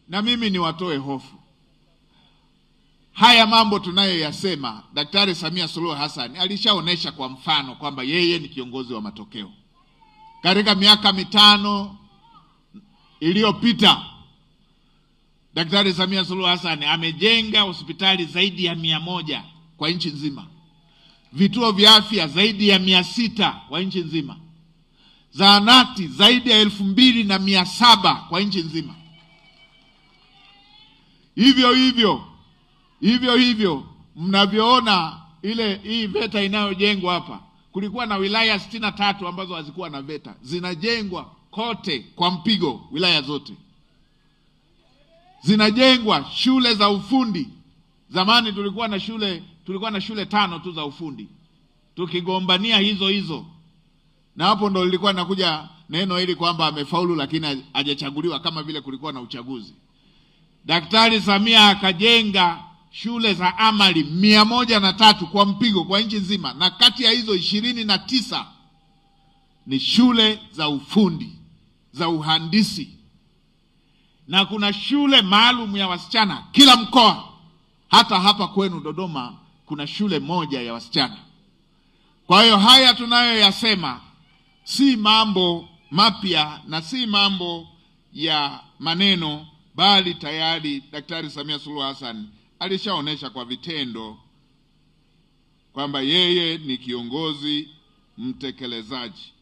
na mimi niwatoe hofu. Haya mambo tunayoyasema, Daktari Samia Suluhu Hassan alishaonesha kwa mfano kwamba yeye ni kiongozi wa matokeo. Katika miaka 5 iliyopita, Daktari Samia Suluhu Hassan amejenga hospitali zaidi ya 100 kwa nchi nzima, vituo vya afya zaidi ya 600 kwa nchi nzima, zahanati zaidi ya 2700 kwa nchi nzima. Hivyo hivyo mnavyoona hii VETA inayojengwa hapa, kulikuwa na wilaya 63 ambazo hazikuwa na VETA, zinajengwa kote kwa mpigo, wilaya zote. Zinajengwa shule za ufundi. Zamani tulikuwa na shule 5 tu za ufundi, tukigombania hizo. Na hapo ndo lilikuwa nakuja neno hili kwamba amefaulu lakini hajachaguliwa, kama vile kulikuwa na uchaguzi. Daktari Samia akajenga shule za amali 103 kwa mpigo kwa nchi nzima, na kati ya hizo 29 ni shule za ufundi, za uhandisi. Na kuna shule maalum ya wasichana kila mkoa. Hata hapa kwenu Dodoma kuna shule moja ya wasichana. Kwa hiyo haya tunayoyasema si mambo mapya na si mambo ya maneno, bali tayari Daktari Samia Suluhu Hassan alishaonesha kwa vitendo kwamba yeye ni kiongozi mtekelezaji.